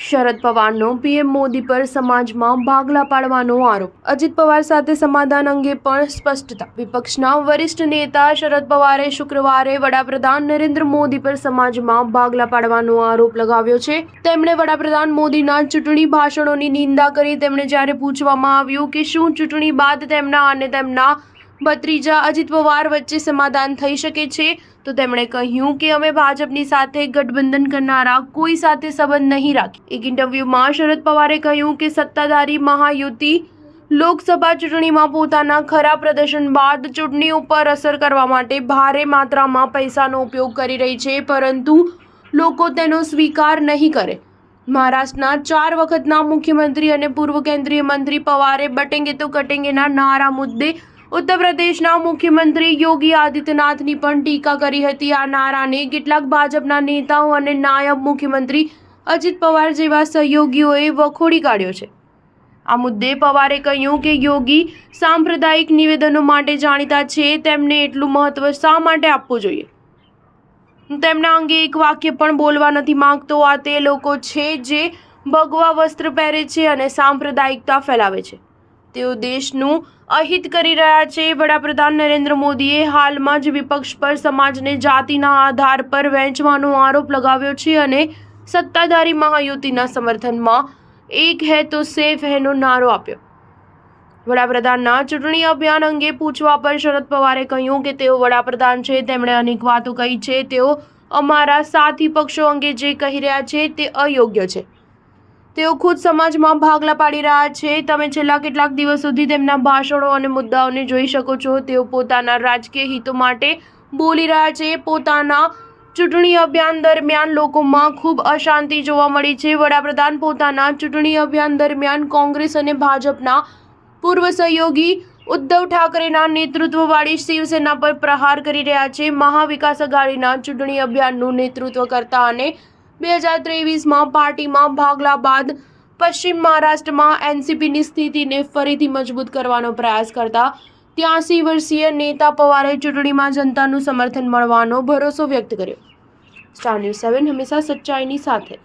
શરદ પવારનો PM Modi પર સમાજમાં ભાગલા પાડવાનો આરોપ. અજીત પવાર સાથે સમાધાન અંગે પણ સ્પષ્ટતા. વિપક્ષના વરિષ્ઠ નેતા શરદ પવારે શુક્રવારે વડાપ્રધાન નરેન્દ્ર મોદી પર સમાજમાં ભાગલા પાડવાનો આરોપ લગાવ્યો છે. તેમણે વડાપ્રધાન મોદીના ચૂંટણી ભાષણોની નિંદા કરી. તેમણે જ્યારે પૂછવામાં આવ્યું કે શું ચૂંટણી બાદ તેમના અને તેમના ભત્રીજા અજીત પવાર વચ્ચે સમાધાન થઈ શકે છે, તો તેમણે કહ્યું કે અમે ભાજપની સાથે ગઠબંધન કરનારા કોઈ સાથે સંબંધ નહીં રાખીએ. એક ઇન્ટરવ્યુમાં શરદ પવારે કહ્યું કે સત્તાધારી મહાયુતિ લોકસભા ચૂંટણીમાં પોતાના ખરાબ પ્રદર્શન બાદ ચૂંટણી ઉપર અસર કરવા માટે ભારે માત્રામાં પૈસાનો ઉપયોગ કરી રહી છે, પરંતુ લોકો તેનો સ્વીકાર નહીં કરે. મહારાષ્ટ્રના 4 વખતના મુખ્યમંત્રી અને પૂર્વ કેન્દ્રીય મંત્રી પવારે બટેંગે તો કટેંગેના નારા મુદ્દે ઉત્તર પ્રદેશના મુખ્યમંત્રી યોગી આદિત્યનાથની પણ ટીકા કરી હતી. આ નારાને કેટલાક ભાજપના નેતાઓ અને નાયબ મુખ્યમંત્રી અજીત પવાર જેવા સહયોગીઓએ વખોડી કાઢ્યો છે. આ મુદ્દે પવારે કહ્યું કે યોગી સાંપ્રદાયિક નિવેદનો માટે જાણીતા છે, તેમને એટલું મહત્વ શા માટે આપવું જોઈએ? તેમના અંગે એક વાક્ય પણ બોલવા નથી માંગતો. આ તે લોકો છે જે ભગવા વસ્ત્ર પહેરે છે અને સાંપ્રદાયિકતા ફેલાવે છે. તેઓ દેશનું અહિત કરી રહ્યા છે. વડાપ્રધાન નરેન્દ્ર મોદીએ હાલમાં જ વિપક્ષ પર સમાજને જાતિના આધાર પર વહેંચવાનો આરોપ લગાવ્યો છે અને સત્તાધારી મહાયુતિના સમર્થનમાં એક હૈ તો સેફ હૈનો નારો આપ્યો. વડાપ્રધાનના ચૂંટણી અભિયાન અંગે પૂછવા પર શરદ પવારે કહ્યું કે તેઓ વડાપ્રધાન છે, તેમણે અનેક વાતો કહી છે. તેઓ અમારા સાથી પક્ષો અંગે જે કહી રહ્યા છે તે અયોગ્ય છે. તેઓ ખુદ સમાજમાં ભાગલા પાડી રહ્યા છે. તમે છેલ્લા કેટલાક દિવસોથી તેમના ભાષણો અને મુદ્દાઓને જોઈ શકો છો. તેઓ પોતાના રાજકીય હિતો માટે બોલી રહ્યા છે. પોતાના ચૂંટણી અભિયાન દરમિયાન લોકોમાં ખૂબ અશાંતિ જોવા મળી છે. વડાપ્રધાન પોતાના ચૂંટણી અભિયાન દરમિયાન કોંગ્રેસ અને ભાજપના પૂર્વ સહયોગી ઉદ્ધવ ઠાકરેના નેતૃત્વવાળી શિવસેના પર પ્રહાર કરી રહ્યા છે. મહાવિકાસ અઘાડીના ચૂંટણી અભિયાનનું નેતૃત્વ કરતા અને 2023માં પાર્ટીમાં ભાગલા બાદ પશ્ચિમ મહારાષ્ટ્રમાં એનસીપીની સ્થિતિને ફરીથી મજબૂત કરવાનો પ્રયાસ કરતા 83 વર્ષીય નેતા પવારે ચૂંટણીમાં જનતાનું સમર્થન મળવાનો ભરોસો વ્યક્ત કર્યો. સ્ટાર ન્યૂઝ 7 હંમેશા સચ્ચાઈની સાથે.